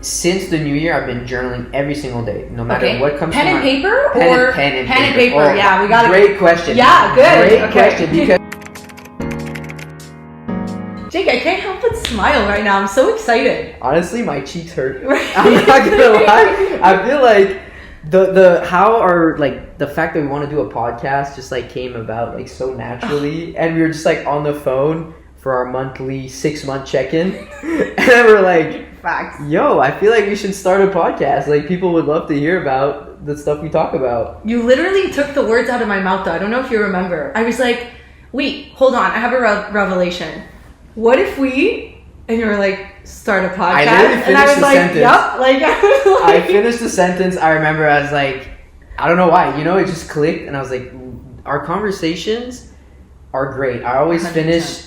since the new year, I've been journaling every single day, no matter what comes to mind. Pen and paper? Pen and paper. Oh, yeah, we got it. Great question. Yeah, good. Great question, because Jake, I can't help but smile right now. I'm so excited. honestly, my cheeks hurt. I'm not gonna lie. I feel like the fact that we want to do a podcast just like came about like so naturally, and we were just like on the phone for our monthly 6-month check-in, and then we're like, facts. Yo, I feel like we should start a podcast. Like, people would love to hear about the stuff we talk about. You literally took the words out of my mouth, though. I don't know if you remember. I was like, wait, hold on. I have a revelation. What if we... And you were like, start a podcast? I literally finished the sentence. Yup. Like, I finished the sentence. I remember I was like, I don't know why. You know, it just clicked. And I was like, our conversations are great. I always 100%. finish...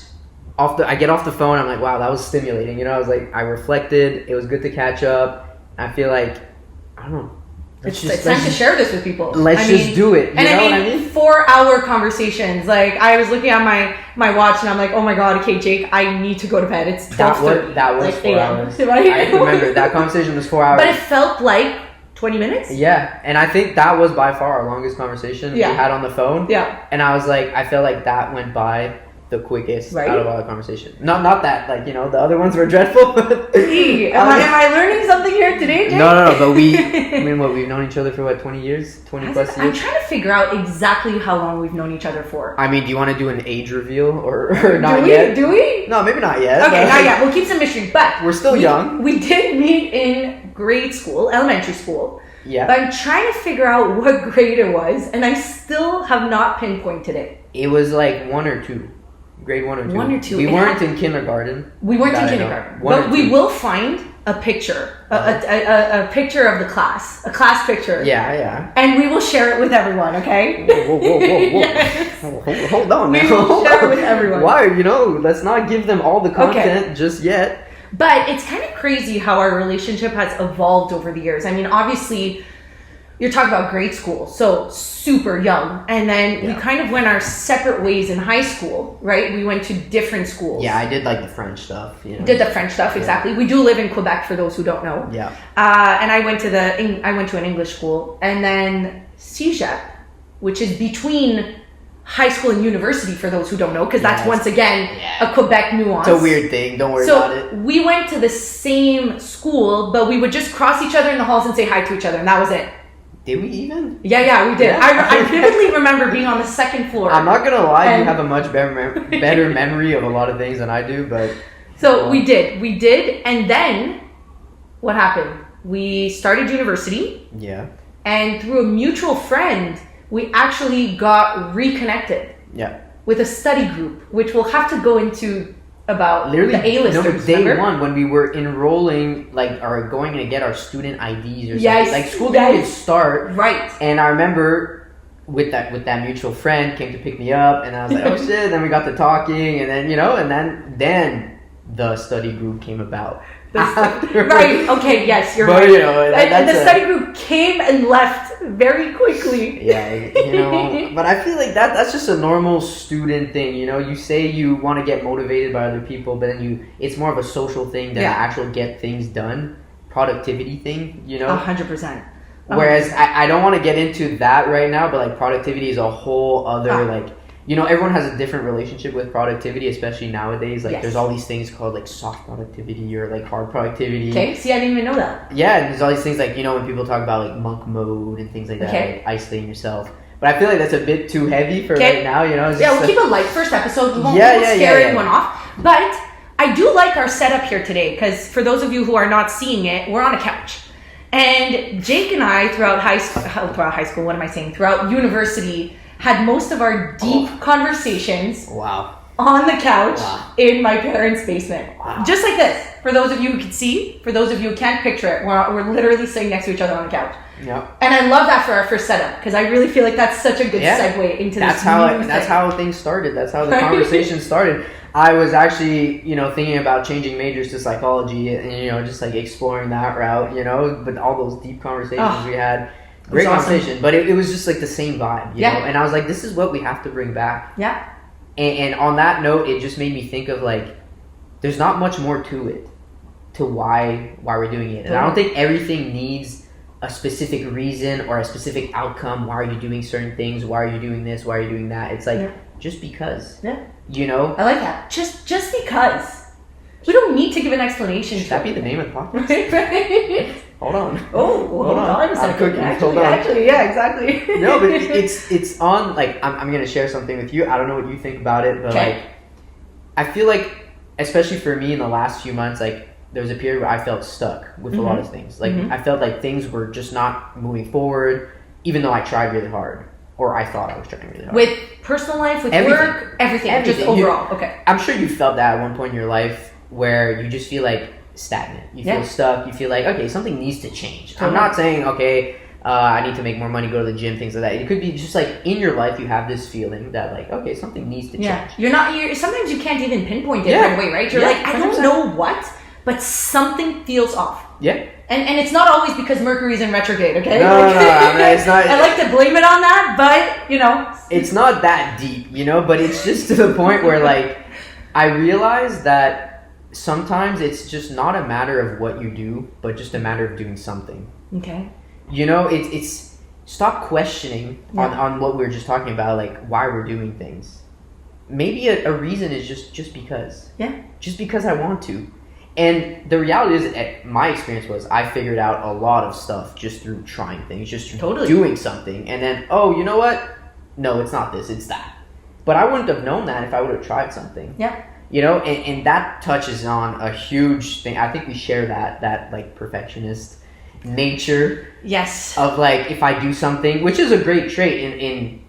I get off the phone, I'm like, wow, that was stimulating. You know, I was like, I reflected. It was good to catch up. I feel like, I don't know. It's time to share this with people. Let's just do it. You know what I mean? 4-hour conversations. Like, I was looking at my watch and I'm like, oh my God, okay, Jake, I need to go to bed. It's 12:30. That was like 4 hours. Right? I remember that conversation was 4 hours. But it felt like 20 minutes? Yeah, and I think that was by far our longest conversation we had on the phone. Yeah. And I was like, I felt like that went by the quickest out of all the conversation. Not that, like, you know, the other ones were dreadful. But am I learning something here today, Jake? No, but we've known each other for what, 20 years? 20 plus years? I'm trying to figure out exactly how long we've known each other for. I mean, do you want to do an age reveal or not yet? Do we? No, maybe not yet. Okay, not yet. We'll keep some mystery, but we're still young. We did meet in grade school, elementary school. Yeah. But I'm trying to figure out what grade it was, and I still have not pinpointed it. It was like 1 or 2. Grade 1 or 2. 1 or 2. We weren't in kindergarten. We weren't in kindergarten. But we will find a picture. A picture of the class. A class picture. Yeah. And we will share it with everyone, okay? Whoa. Yes. Hold on now. We will share it with everyone. Why? You know, let's not give them all the content just yet. But it's kind of crazy how our relationship has evolved over the years. I mean, obviously, you're talking about grade school, so super young. And then we kind of went our separate ways in high school, right? We went to different schools. Yeah, I did like the French stuff. You know? Did the French stuff, exactly. We do live in Quebec, for those who don't know. Yeah. And I went to an English school. And then CEGEP, which is between high school and university, for those who don't know, because that's once again a Quebec nuance. It's a weird thing. Don't worry about it. So we went to the same school, but we would just cross each other in the halls and say hi to each other, and that was it. Did we even? Yeah, we did. Yeah. I vividly remember being on the second floor. I'm not gonna lie, you have a much better memory of a lot of things than I do, but... So we did, and then what happened? We started university. Yeah. And through a mutual friend, we actually got reconnected. Yeah. With a study group, which we'll have to go into about literally the A-listers. Day one, when we were enrolling, like, or going to get our student IDs or something. Like, school didn't start. Right. And I remember with that mutual friend came to pick me up, and I was like, oh shit. Then we got to talking, and then, you know, and then the study group came about. Right. Okay. Yes, you're right. You know, the study group came and left very quickly. Yeah, you know. But I feel like that's just a normal student thing. You know, you say you want to get motivated by other people, but then it's more of a social thing than an actual get things done, productivity thing. You know, 100%. Whereas I don't want to get into that right now, but like productivity is a whole other like. You know, everyone has a different relationship with productivity, especially nowadays. Like, there's all these things called, like, soft productivity or, like, hard productivity. Okay, see, I didn't even know that. Yeah, and there's all these things, like, you know, when people talk about, like, monk mode and things like that, like isolating yourself. But I feel like that's a bit too heavy for right now, you know? We'll keep it light first episode. We won't scare anyone off. But I do like our setup here today, because for those of you who are not seeing it, we're on a couch. And Jake and I, throughout university, had most of our deep conversations on the couch in my parents' basement. Just like this. For those of you who can see, for those of you who can't picture it, we're literally sitting next to each other on the couch. Yep. And I love that for our first setup, because I really feel like that's such a good segue into this That's how things started. That's how the conversation started. I was actually, you know, thinking about changing majors to psychology and, you know, just like exploring that route, you know, but all those deep conversations we had. Great conversation, but it was just like the same vibe, you know? And I was like, this is what we have to bring back. Yeah. And on that note, it just made me think of like, there's not much more to it. to why we're doing it. And I don't think everything needs a specific reason or a specific outcome. Why are you doing certain things? Why are you doing this? Why are you doing that? It's like just because. Yeah. You know? I like that. Just because. We don't need to give an explanation. Should that be the name of the podcast? Hold on. Oh, hold on a second. Actually, yeah, exactly. No, but it's on, like, I'm going to share something with you. I don't know what you think about it, but like, I feel like, especially for me in the last few months, like, there was a period where I felt stuck with a lot of things. Like, I felt like things were just not moving forward, even though I tried really hard. Or I thought I was trying really hard. With personal life, with work, everything. Just overall. Okay. I'm sure you felt that at one point in your life where you just feel like stagnant. You feel stuck. You feel like, okay, something needs to change. Totally. I'm not saying, okay, I need to make more money, go to the gym, things like that. It could be just like in your life you have this feeling that like, okay, something needs to change. Sometimes you can't even pinpoint it right away, right? You're like, I don't know what, but something feels off. Yeah. And it's not always because Mercury's in retrograde, okay? No, I mean, it's not. I like to blame it on that, but, It's not that deep, but it's just to the point where, like, I realize that sometimes it's just not a matter of what you do, but just a matter of doing something. Okay. It's stop questioning on what we were just talking about, like why we're doing things. Maybe a reason is just because. Yeah. Just because I want to. And the reality is, my experience was I figured out a lot of stuff just through trying things, just through doing something. And then, oh, you know what? No, it's not this, it's that. But I wouldn't have known that if I would have tried something. Yeah. And that touches on a huge thing. I think we share that like perfectionist nature. Yes. Of like, if I do something, which is a great trait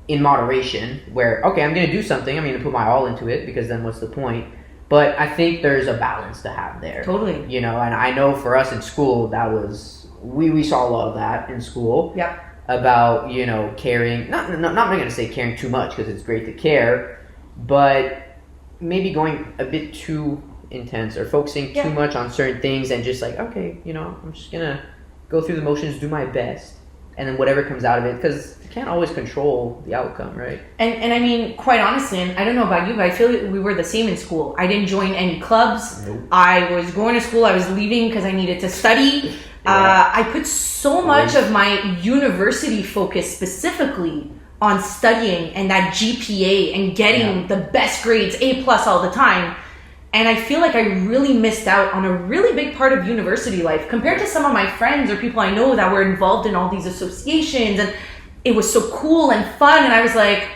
in moderation, where, okay, I'm going to do something, I'm going to put my all into it, because then what's the point? But I think there's a balance to have there. Totally. And I know for us in school, that was, we saw a lot of that in school. Yep. About, caring, not I'm not going to say caring too much, because it's great to care, but maybe going a bit too intense or focusing too much on certain things and just like, okay, I'm just going to go through the motions, do my best, and then whatever comes out of it, because you can't always control the outcome, right? And I mean, quite honestly, and I don't know about you, but I feel like we were the same in school. I didn't join any clubs. Nope. I was going to school. I was leaving because I needed to study. Yeah. I put so much of my university focus specifically on studying and that GPA and getting the best grades, A+ all the time. And I feel like I really missed out on a really big part of university life compared to some of my friends or people I know that were involved in all these associations, and it was so cool and fun. And I was like,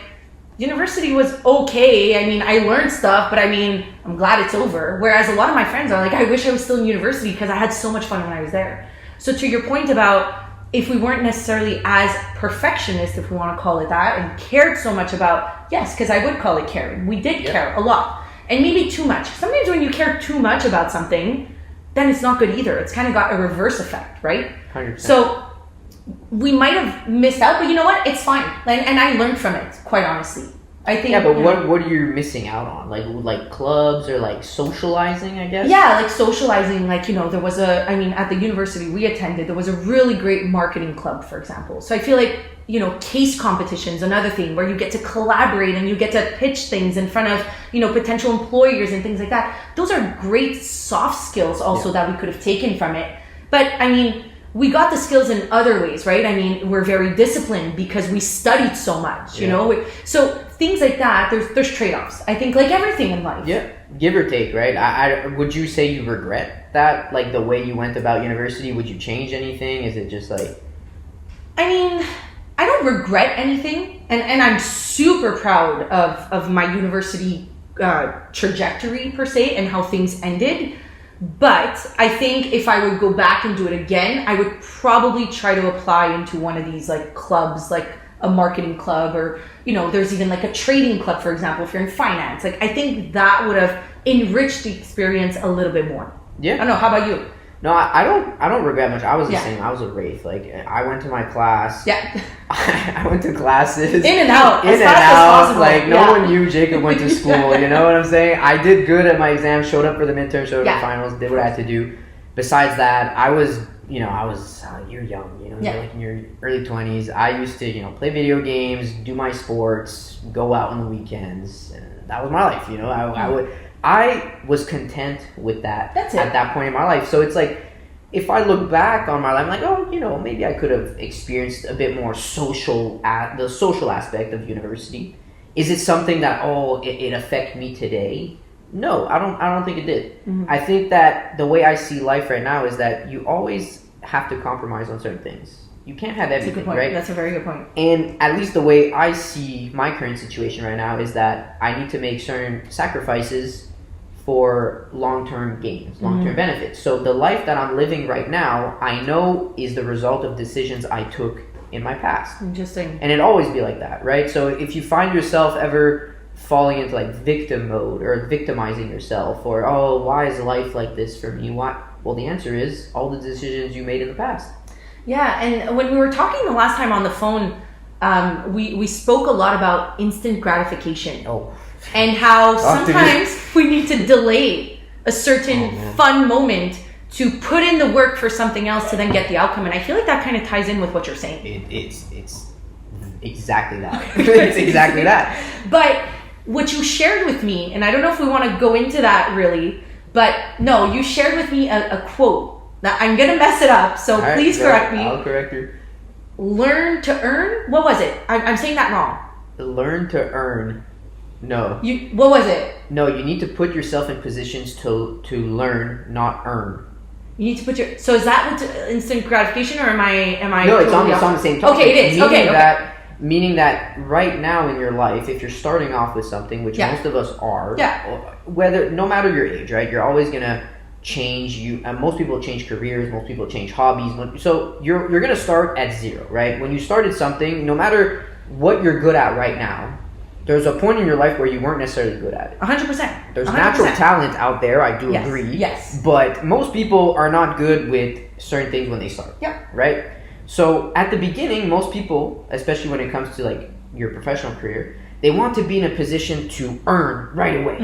university was okay. I mean, I learned stuff, but I mean, I'm glad it's over. Whereas a lot of my friends are like, I wish I was still in university because I had so much fun when I was there. So to your point about, if we weren't necessarily as perfectionist, if we want to call it that, and cared so much about, yes, because I would call it caring. We did care a lot. And maybe too much. Sometimes when you care too much about something, then it's not good either. It's kind of got a reverse effect, right? 100%. So we might have missed out, but you know what? It's fine. And I learned from it, quite honestly. I think. Yeah, but what are you missing out on? Like clubs or like socializing, I guess? Yeah, like socializing. Like, there was at the university we attended, there was a really great marketing club, for example. So I feel like, case competitions, another thing where you get to collaborate and you get to pitch things in front of, potential employers and things like that. Those are great soft skills also that we could have taken from it. But I mean, we got the skills in other ways, right? I mean, we're very disciplined because we studied so much, So things like that, there's trade-offs. I think like everything in life. Yeah, give or take, right? I would you say you regret that? Like the way you went about university, would you change anything? Is it just like... I mean, I don't regret anything. And I'm super proud of my university trajectory per se and how things ended. But I think if I would go back and do it again, I would probably try to apply into one of these like clubs, like a marketing club, or there's even like a trading club, for example, if you're in finance. Like I think that would have enriched the experience a little bit more. Yeah. I don't know. How about you? No, I don't regret much. I was the same. I was a wraith. Like I went to my class. Yeah. I went to classes. In and out. In and out. Like no one knew Jacob went to school. You know what I'm saying? I did good at my exams. Showed up for the midterm. Showed up for the finals. Did what I had to do. Besides that, I was. You're young. You're like in your early 20s. I used to play video games, do my sports, go out on the weekends. And that was my life. I was content with that That's it. at that point in my life. So it's like, if I look back on my life, I'm like, oh, maybe I could have experienced a bit more the social aspect of university. Is it something that it affected me today? No, I don't think it did. Mm-hmm. I think that the way I see life right now is that you always have to compromise on certain things. You can't have everything, That's a good point. right? That's a very good point. And at least the way I see my current situation right now is that I need to make certain sacrifices for long-term gains, long-term benefits. So the life that I'm living right now, I know is the result of decisions I took in my past. Interesting. And it always be like that, right? So if you find yourself ever falling into like victim mode or victimizing yourself, or, oh, why is life like this for me? Why? Well, the answer is all the decisions you made in the past. Yeah, and when we were talking the last time on the phone, we spoke a lot about instant gratification. Oh. And how sometimes we need to delay a certain fun moment to put in the work for something else to then get the outcome. And I feel like that kind of ties in with what you're saying. It's exactly that. It's exactly that. But what you shared with me, and I don't know if we want to go into that really, but no, you shared with me a quote. Now, I'm going to mess it up, so please correct me. I'll correct you. Learn to earn? What was it? I'm saying that wrong. Learn to earn. No. What was it? No, you need to put yourself in positions to learn, not earn. You need to put your... So is that what's instant gratification, or am I No, it's on the same topic. Okay, it is. Meaning that right now in your life, if you're starting off with something, which most of us are, no matter your age, right? You're always going to change. Most people change careers, most people change hobbies. So you're going to start at zero, right? When you started something, no matter what you're good at right now, there's a point in your life where you weren't necessarily good at it. 100%. There's natural talent out there, I do agree. Yes. But most people are not good with certain things when they start. Yeah. Right? So at the beginning, most people, especially when it comes to like your professional career, they want to be in a position to earn right away.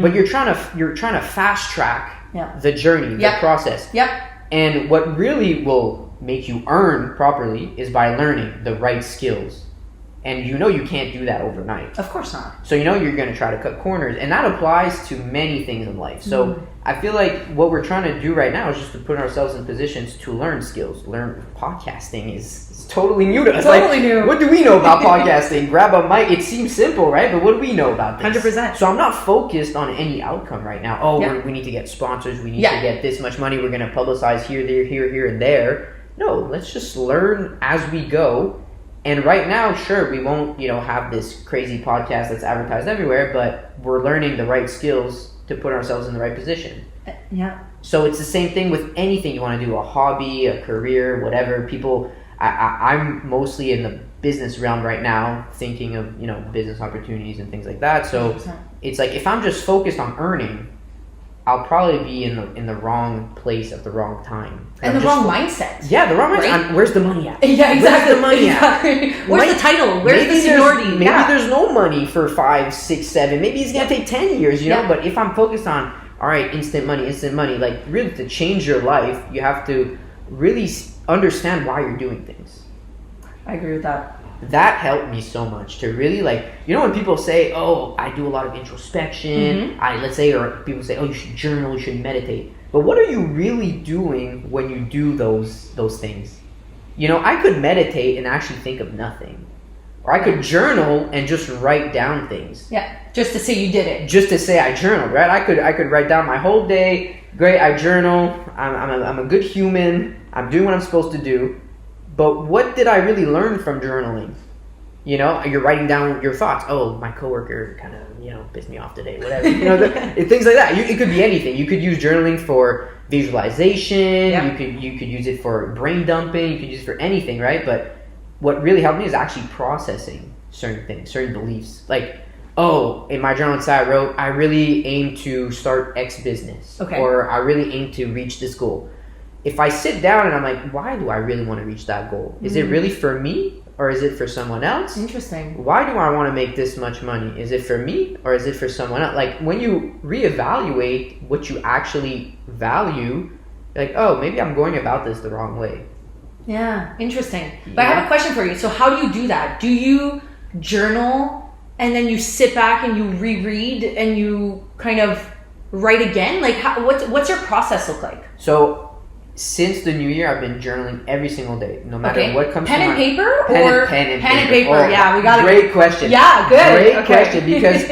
But you're trying to fast track the journey, the process. And what really will make you earn properly is by learning the right skills. And you can't do that overnight. Of course not. So you're going to try to cut corners. And that applies to many things in life. So I feel like what we're trying to do right now is just to put ourselves in positions to learn skills. Learn podcasting is totally new to us. Totally new. What do we know about podcasting? Grab a mic. It seems simple, right? But what do we know about this? 100%. So I'm not focused on any outcome right now. Oh, we need to get sponsors. We need to get this much money. We're going to publicize here, there, here, and there. No, let's just learn as we go. And right now, sure, we won't, have this crazy podcast that's advertised everywhere, but we're learning the right skills to put ourselves in the right position. Yeah. So it's the same thing with anything you want to do, a hobby, a career, whatever. People, I'm mostly in the business realm right now, thinking of, business opportunities and things like that. So 100%. It's like, if I'm just focused on earning, I'll probably be in the wrong place at the wrong time. And the wrong mindset. Yeah, the wrong mindset. Right? Where's the money at? Yeah, exactly. Where's the money at? Where's the title? Where's the seniority? Maybe there's no money for 5, 6, 7. Maybe it's going to take 10 years, you know? But if I'm focused on, all right, instant money, like really to change your life, you have to really understand why you're doing things. I agree with that. That helped me so much to really when people say, oh, I do a lot of introspection, let's say, or people say, oh, you should journal, you should meditate. But what are you really doing when you do those things? I could meditate and actually think of nothing. Or I could journal and just write down things. Yeah, just to say you did it. Just to say I journaled, right? I could write down my whole day. Great, I journal. I'm a good human. I'm doing what I'm supposed to do. But what did I really learn from journaling? You're writing down your thoughts. Oh, my coworker kind of, pissed me off today, whatever. Things like that. It could be anything. You could use journaling for visualization. Yeah. You could use it for brain dumping. You could use it for anything, right? But what really helped me is actually processing certain things, certain beliefs. Like, oh, in my journal inside I wrote, I really aim to start X business. Okay. Or I really aim to reach this goal. If I sit down and I'm like, why do I really want to reach that goal? Is it really for me or is it for someone else? Interesting. Why do I want to make this much money? Is it for me or is it for someone else? Like when you reevaluate what you actually value, you're like, oh, maybe I'm going about this the wrong way. Yeah, interesting. But I have a question for you. So how do you do that? Do you journal and then you sit back and you reread and you kind of write again? Like, what's your process look like? So since the new year, I've been journaling every single day, no matter what comes to mind. Pen and paper? Pen and paper. Oh, yeah, we got it. Great question. Yeah, good. Great question, because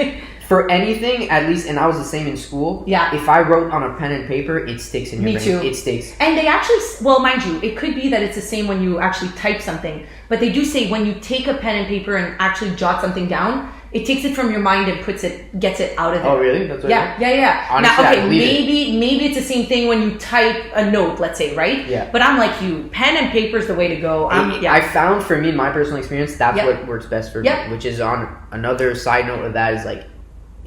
for anything, at least, and I was the same in school. Yeah. If I wrote on a pen and paper, it sticks in your brain. Me too. It sticks. And they actually, well, mind you, it could be that it's the same when you actually type something, but they do say when you take a pen and paper and actually jot something down, it takes it from your mind and gets it out of there. Oh, really? That's what Yeah. Honestly, now, okay, maybe it's the same thing when you type a note, let's say, right? Yeah. But I'm like you, pen and paper is the way to go. I found, for me, in my personal experience, that's what works best for me. Which is, on another side note of that, is like,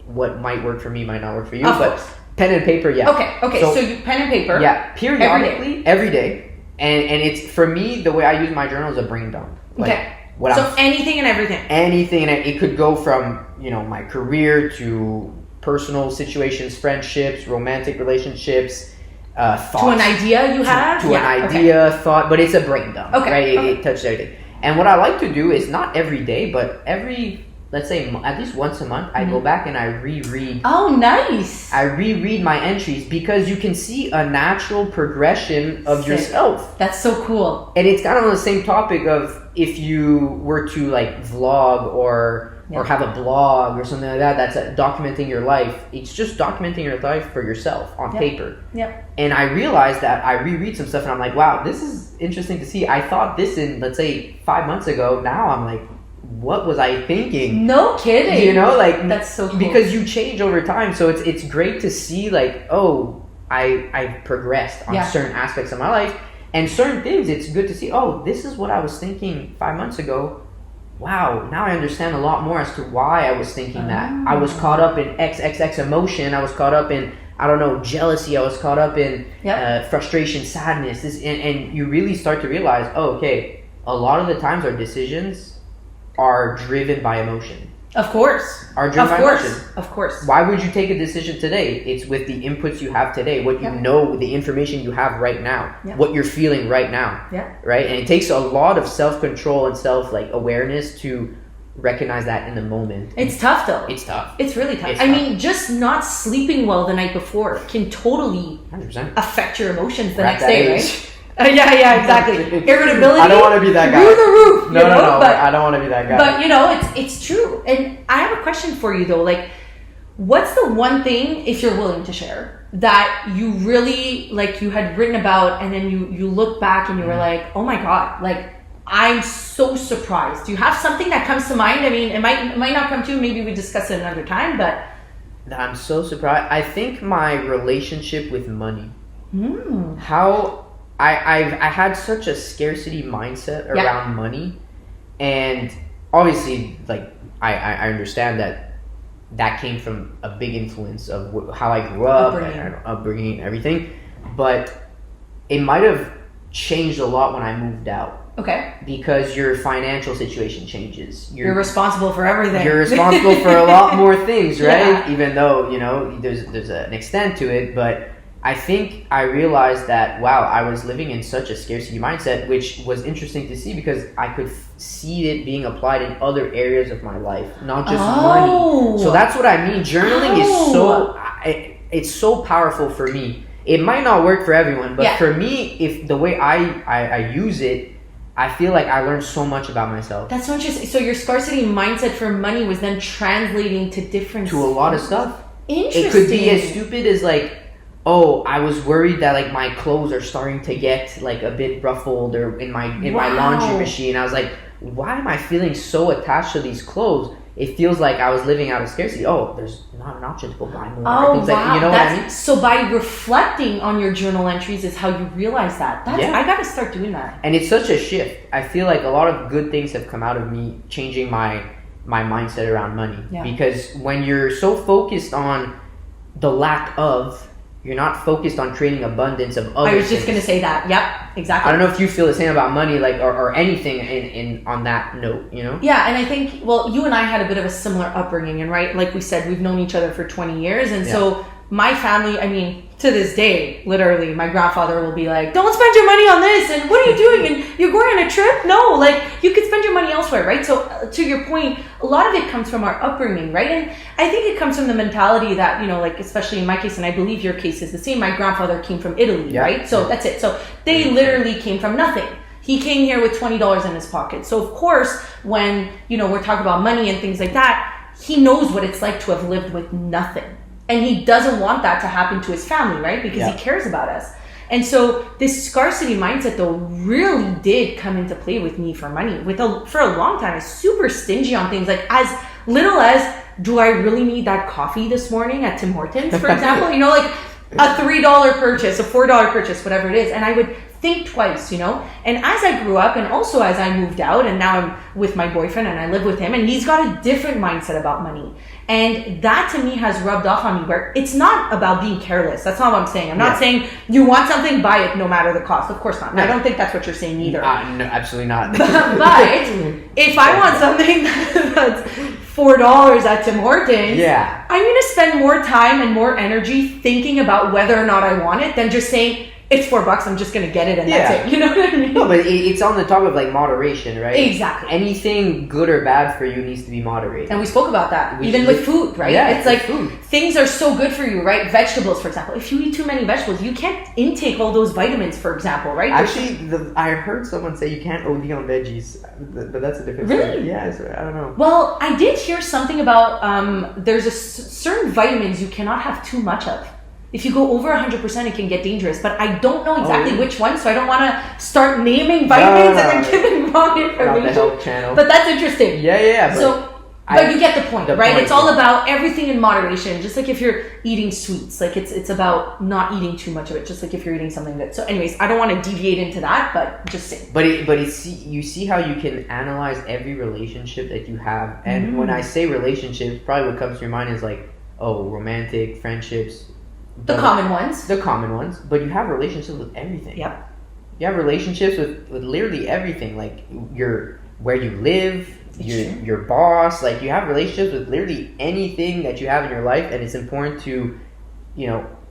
what might work for me might not work for you. Of but course. Pen and paper, Okay. So you pen and paper. Yeah. Periodically, every day. And it's, for me, the way I use my journal is a brain dump. Like, okay. So anything and everything. Anything, and it could go from, my career to personal situations, friendships, romantic relationships, thoughts. To an idea you have? To an idea, thought, but it's a brain dump, right? It touches everything. And what I like to do is not every day, but let's say at least once a month, I go back and I reread. Oh, nice. I reread my entries, because you can see a natural progression of yourself. That's so cool. And it's kind of on the same topic of, if you were to like vlog or have a blog or something like that, that's documenting your life. It's just documenting your life for yourself on paper. Yep. And I realized that I reread some stuff and I'm like, wow, this is interesting to see. I thought this in, let's say, 5 months ago. Now I'm like, what was I thinking? No kidding. Like, that's so cool. Because you change over time. So it's great to see, like, oh, I've progressed on certain aspects of my life. And certain things, it's good to see, oh, this is what I was thinking 5 months ago. Wow, now I understand a lot more as to why I was thinking that. I was caught up in XXX emotion. I was caught up in, I don't know, jealousy. I was caught up in frustration, sadness. And you really start to realize, oh, okay, a lot of the times our decisions are driven by emotion. Of course. Of course. Why would you take a decision today? It's with the inputs you have today, what you know, the information you have right now, what you're feeling right now. Right? And it takes a lot of self-control and awareness to recognize that in the moment. It's tough though. It's tough. It's really tough. I mean, just not sleeping well the night before can totally 100% affect your emotions the next day, right? Yeah, exactly. Irritability. I don't want to be that guy. Through the roof. No. But I don't want to be that guy. But it's true. And I have a question for you though. Like, what's the one thing, if you're willing to share, that you really you had written about, and then you look back and you were like, oh my God, like, I'm so surprised. Do you have something that comes to mind? I mean, it might not come to you. Maybe we discuss it another time. But I'm so surprised. I think my relationship with money. How I had such a scarcity mindset around money, and obviously, I understand that came from a big influence of how I grew up, upbringing and everything, but it might have changed a lot when I moved out. Okay. Because your financial situation changes. You're responsible for everything. You're responsible for a lot more things, right? Even though, there's an extent to it, but I think I realized that, wow, I was living in such a scarcity mindset, which was interesting to see because I could see it being applied in other areas of my life, not just money. So that's what I mean. Journaling is it's so powerful for me. It might not work for everyone, but for me, if the way I use it, I feel like I learned so much about myself. That's so interesting. So your scarcity mindset for money was then translating to a lot of stuff. Interesting. It could be as stupid as oh, I was worried that my clothes are starting to get a bit ruffled or in my laundry machine. I was like, why am I feeling so attached to these clothes? It feels like I was living out of scarcity. Oh, there's not an option to go buy more. Oh, wow. You know what I mean? So by reflecting on your journal entries is how you realize that. I got to start doing that. And it's such a shift. I feel like a lot of good things have come out of me changing my mindset around money. Because when you're so focused on the lack of, you're not focused on creating abundance of other things. I was just going to say that. Yep, exactly. I don't know if you feel the same about money, or anything in on that note, Yeah, and I think, you and I had a bit of a similar upbringing, and right, like we said, we've known each other for 20 years, and so my family, I mean, to this day, literally, my grandfather will be like, don't spend your money on this, and what are you doing, and you're going on a trip? No, like, you could spend your money elsewhere, right? So to your point, a lot of it comes from our upbringing, right? And I think it comes from the mentality that, you know, like, especially in my case, and I believe your case is the same, my grandfather came from Italy, right? So that's it. So they literally came from nothing. He came here with $20 in his pocket. So of course, when, you know, we're talking about money and things like that, he knows what it's like to have lived with nothing. And he doesn't want that to happen to his family, right? Because he cares about us. And so this scarcity mindset, though, really did come into play with me for money. For a long time, I was super stingy on things. Like as little as, do I really need that coffee this morning at Tim Hortons, for example? You know, like a $3 purchase, a $4 purchase, whatever it is. And I would think twice, you know? And as I grew up and also as I moved out and now I'm with my boyfriend and I live with him and he's got a different mindset about money. And that to me has rubbed off on me where it's not about being careless. That's not what I'm saying. I'm not saying you want something, buy it no matter the cost. Of course not. No. I don't think that's what you're saying either. No, absolutely not. But if I want something that's $4 at Tim Hortons, I'm going to spend more time and more energy thinking about whether or not I want it than just saying, it's $4, I'm just going to get it and that's it. You know what I mean? No, but it's on the top of like moderation, right? Exactly. Anything good or bad for you needs to be moderated. And we spoke about that, even with food, right? Yeah, it's like food. Things are so good for you, right? Vegetables, for example. If you eat too many vegetables, you can't intake all those vitamins, for example, right? Actually, I heard someone say you can't OD on veggies, but that's a different story. Really? Yeah, I don't know. Well, I did hear something about there's certain vitamins you cannot have too much of. If you go over 100%, it can get dangerous. But I don't know exactly which one, so I don't want to start naming vitamins and then giving wrong information. Not the health channel. But that's interesting. Yeah. But you get the point, right? It's all about everything in moderation. Just like if you're eating sweets, like it's about not eating too much of it. Just like if you're eating something that. So, anyways, I don't want to deviate into that, but just saying. But you see how you can analyze every relationship that you have, and when I say relationships, probably what comes to your mind is like, romantic friendships. The common ones. The common ones. But you have relationships with everything. Yep. You have relationships with literally everything. Like where you live, your boss. Like you have relationships with literally anything that you have in your life. And it's important to,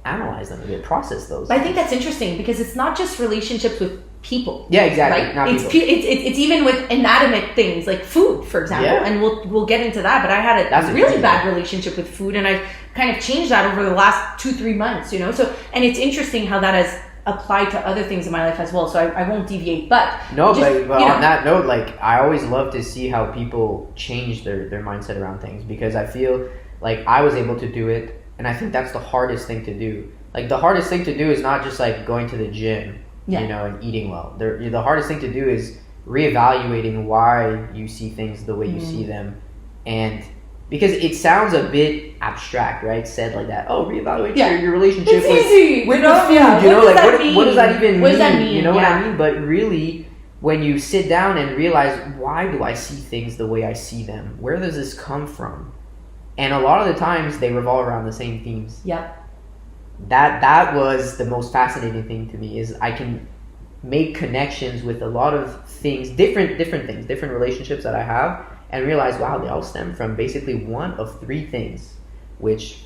analyze them a bit, process those. But I think that's interesting because it's not just relationships with people. Yeah, exactly. Right? Not it's people. It's even with inanimate things like food, for example. Yeah. And we'll get into that. But I had a really bad relationship with food, and I've kind of changed that over the last 2-3 months. So and it's interesting how that has applied to other things in my life as well. So I won't deviate. But no, but on that note, like I always love to see how people change their mindset around things because I feel like I was able to do it, and I think that's the hardest thing to do. Like the hardest thing to do is not just like going to the gym. And eating well. The hardest thing to do is reevaluating why you see things the way you see them. And because it sounds a bit abstract, right? Said like that. Oh, reevaluate your relationship with the food. What does that even mean? What does that mean? You know what I mean? But really, when you sit down and realize, why do I see things the way I see them? Where does this come from? And a lot of the times, they revolve around the same themes. Yep. That was the most fascinating thing to me is I can make connections with a lot of things, different things, different relationships that I have, and realize, wow, they all stem from basically one of 3 things, which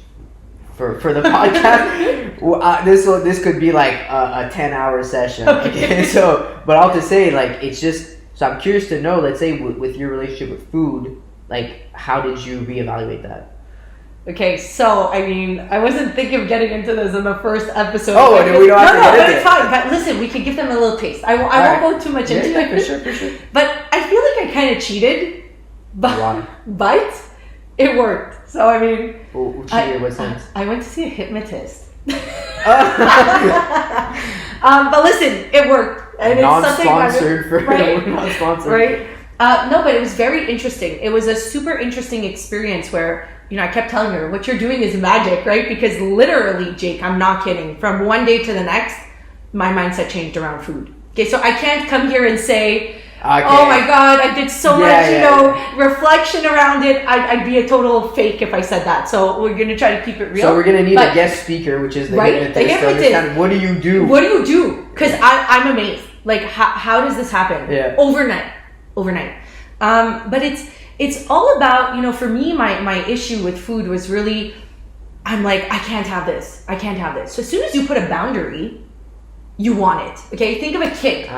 for the podcast, this could be like a 10-hour session. Okay, but I'll just say like it's just so I'm curious to know. Let's say with your relationship with food, like how did you reevaluate that? Okay, so I mean, I wasn't thinking of getting into this in the first episode. Oh, we don't have to get into it. But it's fine. But listen, we could give them a little taste. I won't go too much into it. For sure. But I feel like I kind of cheated. But it worked. So I mean, cheated in what sense? I went to see a hypnotist. But listen, it worked. And non-sponsored for right? non-sponsored. Right? No, but it was very interesting. It was a super interesting experience where, I kept telling her, what you're doing is magic, right? Because literally, Jake, I'm not kidding. From one day to the next, my mindset changed around food. Okay, so I can't come here and say, oh my God, I did so much, reflection around it. I'd be a total fake if I said that. So we're going to try to keep it real. So we're going to need a guest speaker, which is the hypnotist. To understand, what do you do? What do you do? Because I'm amazed. Like, how does this happen? Yeah. Overnight. But it's all about, for me, my issue with food was really I'm like, I can't have this. I can't have this. So as soon as you put a boundary, you want it. Okay, think of a kid. Okay,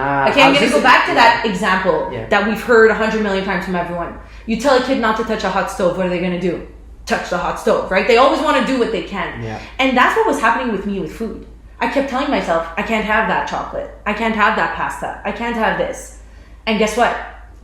I'm going to go back to that example that we've heard 100 million times from everyone. You tell a kid not to touch a hot stove, what are they going to do? Touch the hot stove, right? They always want to do what they can. Yeah. And that's what was happening with me with food. I kept telling myself, I can't have that chocolate. I can't have that pasta. I can't have this. And guess what?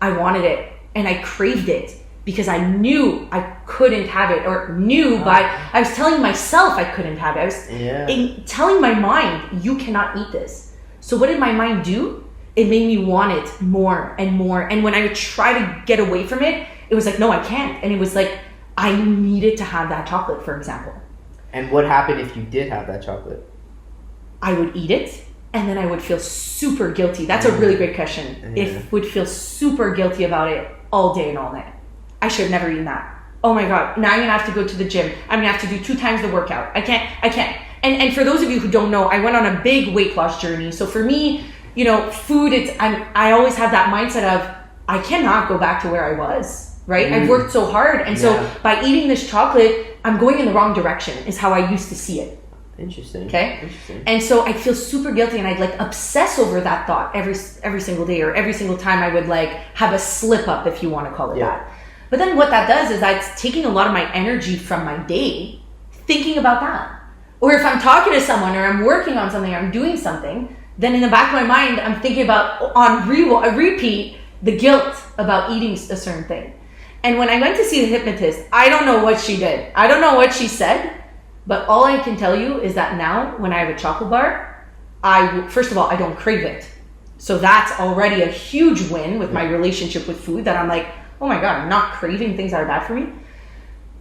I wanted it and I craved it because I knew I couldn't have it, or I was telling myself I couldn't have it. I was telling my mind, you cannot eat this. So what did my mind do? It made me want it more and more. And when I would try to get away from it, it was like, no, I can't. And it was like, I needed to have that chocolate, for example. And what happened if you did have that chocolate? I would eat it, and then I would feel super guilty. That's a really great question. If would feel super guilty about it all day and all night. I should have never eaten that. Oh my God, now I'm gonna have to go to the gym. I'm gonna have to do 2 times the workout. I can't. And for those of you who don't know, I went on a big weight loss journey. So for me, you know, food, I always have that mindset of, I cannot go back to where I was, right? I've worked so hard. And so by eating this chocolate, I'm going in the wrong direction, is how I used to see it. Interesting. Okay. And so I'd feel super guilty, and I'd like obsess over that thought every single day, or every single time I would like have a slip up, if you want to call it that. But then what that does is that's taking a lot of my energy from my day thinking about that. Or if I'm talking to someone, or I'm working on something, or I'm doing something, then in the back of my mind, I'm thinking about on repeat the guilt about eating a certain thing. And when I went to see the hypnotist, I don't know what she did. I don't know what she said. But all I can tell you is that now when I have a chocolate bar, first of all, I don't crave it. So that's already a huge win with my relationship with food, that I'm like, oh my God, I'm not craving things that are bad for me.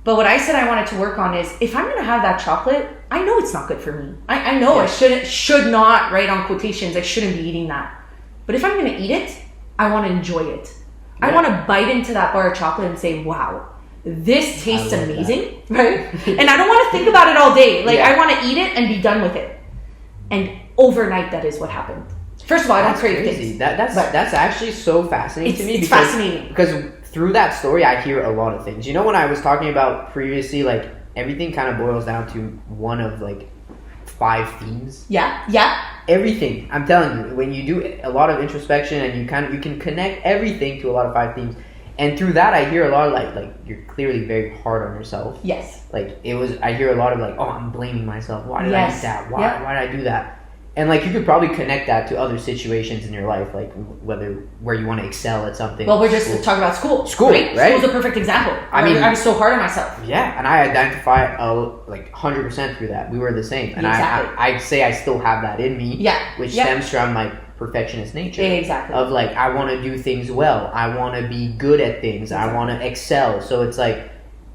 But what I said I wanted to work on is, if I'm going to have that chocolate, I know it's not good for me. I know I should not, right, on quotations, I shouldn't be eating that. But if I'm going to eat it, I want to enjoy it. I want to bite into that bar of chocolate and say, wow, this tastes amazing, right? And I don't want to think about it all day. Like, I want to eat it and be done with it. And overnight, that is what happened. First of all, I don't crave things. That's actually so fascinating to me. It's fascinating. Because through that story, I hear a lot of things. You know, when I was talking about previously, like, everything kind of boils down to one of, like, 5 themes. Yeah. Everything. I'm telling you, when you do a lot of introspection and you can connect everything to a lot of 5 themes. And through that, I hear a lot of like you're clearly very hard on yourself. Yes. Like I hear a lot of like, oh, I'm blaming myself. Why did I eat that? Why did I do that? And like you could probably connect that to other situations in your life, like where you want to excel at something. Well, we're just talking about school. Right? School's a perfect example. I mean, I was so hard on myself. Yeah, and I identify like 100% through that. We were the same, and I'd say I still have that in me. Yeah. Which stems from my perfectionist nature. Exactly. Of like, I want to do things well. I want to be good at things. I want to excel. So it's like,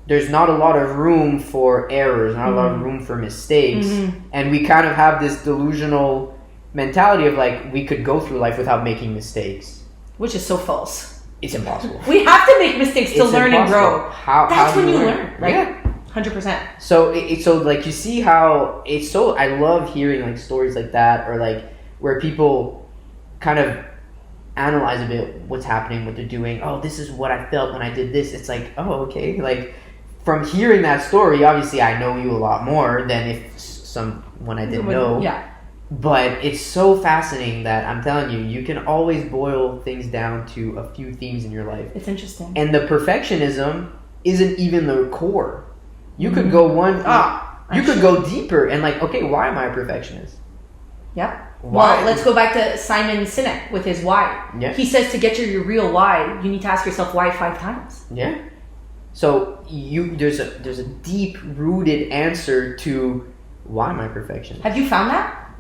there's not a lot of room for errors, not a lot of room for mistakes. And we kind of have this delusional mentality of like, we could go through life without making mistakes. Which is so false. It's impossible. We have to make mistakes to learn and grow. That's when you learn, right? Yeah. 100%. So so like, you see how it's so, I love hearing like stories like that, or like where people kind of analyze a bit what's happening, what they're doing. Oh, this is what I felt when I did this. It's like, oh, okay. Like, from hearing that story, obviously I know you a lot more than if someone I didn't know. Yeah. But it's so fascinating that I'm telling you, you can always boil things down to a few themes in your life. It's interesting. And the perfectionism isn't even the core. You could go go deeper and like, okay, why am I a perfectionist? Yep. Why? Well, let's go back to Simon Sinek with his why. Yeah. He says to get to your real why, you need to ask yourself why 5 times. Yeah. So there's a deep rooted answer to why am I perfectionist? Have you found that?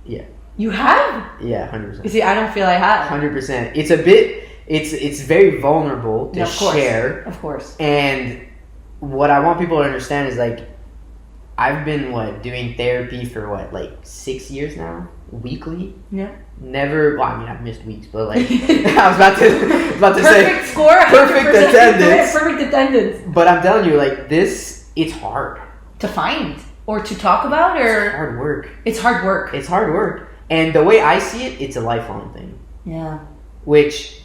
Yeah. You have? Yeah, 100%. You see, I don't feel I have. 100%. It's a bit. It's very vulnerable to share. Of course. And what I want people to understand is like, I've been doing therapy for like 6 years now, weekly. Yeah. Never. Well, I mean, I've missed weeks, but like I was about to say perfect score, perfect attendance, perfect attendance. But I'm telling you, like this, it's hard to find or to talk about, or it's hard work. It's hard work. It's hard work, and the way I see it, it's a lifelong thing. Yeah. Which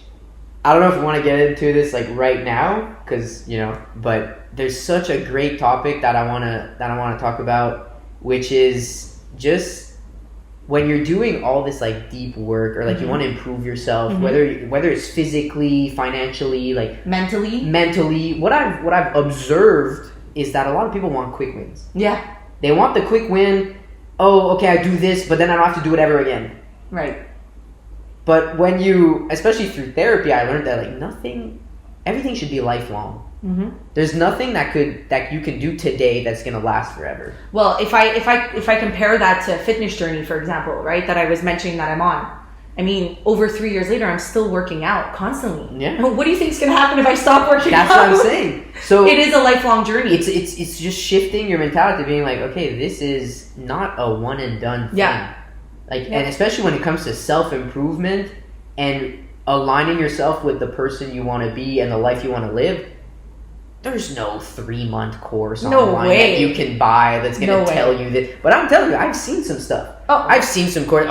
I don't know if we want to get into this like right now, because but there's such a great topic that I wanna talk about, which is just when you're doing all this like deep work, or like you want to improve yourself, whether it's physically, financially, like mentally. What I've observed is that a lot of people want quick wins. Yeah. They want the quick win. Oh, okay, I do this, but then I don't have to do it ever again. Right. But when you, especially through therapy, I learned that like everything should be lifelong. There's nothing that you can do today that's gonna last forever. Well, if I compare that to fitness journey, for example, right, that I was mentioning that I'm on. I mean, over 3 years later, I'm still working out constantly. Yeah. What do you think is gonna happen if I stop working out? That's what I'm saying. So it is a lifelong journey. It's just shifting your mentality, being like, okay, this is not a one and done thing. Yeah. Like, and especially when it comes to self improvement and aligning yourself with the person you want to be and the life you want to live. There's no 3-month course online that you can buy that's going to tell you that. But I'm telling you, I've seen some stuff. I've seen some course.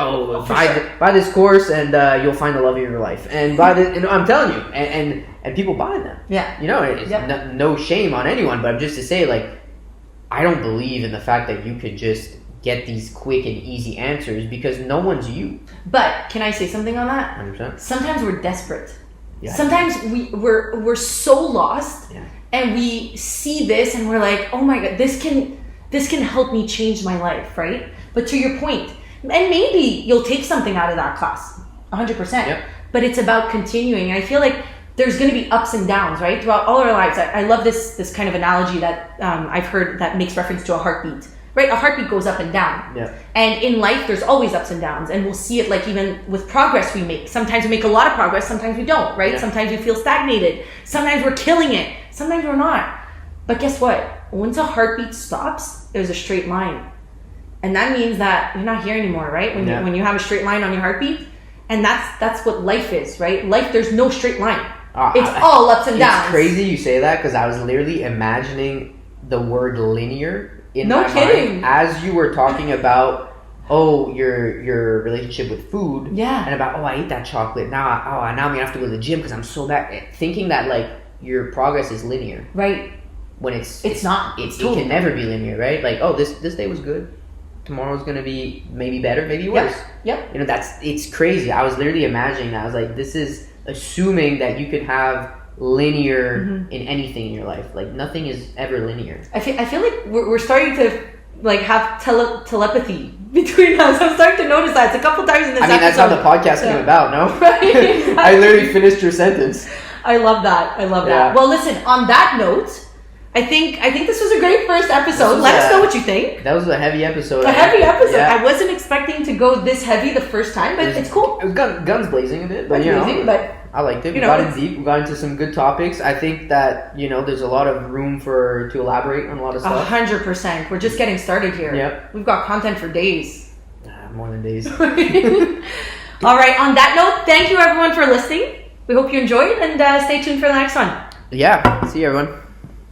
Buy this course and you'll find the love of your life. And buy this. And I'm telling you, and people buy them. Yeah. You know, it's no shame on anyone, but just to say, like, I don't believe in the fact that you could just get these quick and easy answers, because no one's you. But can I say something on that? 100%. Sometimes we're desperate. Yeah. Sometimes we're so lost. Yeah. And we see this and we're like, oh my God, this can help me change my life, right? But to your point, and maybe you'll take something out of that class, 100%. Yep. But it's about continuing. And I feel like there's going to be ups and downs, right? Throughout all our lives. I love this kind of analogy that I've heard that makes reference to a heartbeat, right? A heartbeat goes up and down. Yeah. And in life, there's always ups and downs. And we'll see it like even with progress we make. Sometimes we make a lot of progress, sometimes we don't, right? Yeah. Sometimes we feel stagnated. Sometimes we're killing it. Sometimes we're not. But guess what? Once a heartbeat stops, there's a straight line. And that means that you're not here anymore, right? When you have a straight line on your heartbeat. And that's what life is, right? Life, there's no straight line. It's all ups and downs. It's crazy you say that, because I was literally imagining the word linear in my mind as you were talking about your relationship with food. Yeah. And about I ate that chocolate. Now I'm gonna have to go to the gym because I'm so bad. Thinking that like your progress is linear. Right. When it's not. It can never be linear, right? Like, this day was good. Tomorrow's gonna be maybe better, maybe worse. Yep. You know, it's crazy. I was literally imagining that. I was like, this is assuming that you could have linear in anything in your life. Like, nothing is ever linear. I feel like we're starting to like have telepathy between us. I'm starting to notice that. It's a couple times in this episode. That's how the podcast came about, no? Right. I literally finished your sentence. I love that. that. Well, listen, on that note, I think this was a great first episode. Let us know what you think. That was a heavy episode. Yeah. I wasn't expecting to go this heavy the first time, but it's cool. It was guns blazing a bit, but but I liked it. We got in deep. We got into some good topics. I think that there's a lot of room to elaborate on a lot of stuff. 100%. We're just getting started here. Yep. We've got content for days. More than days. All right. On that note, thank you everyone for listening. We hope you enjoyed, and stay tuned for the next one. Yeah. See you, everyone.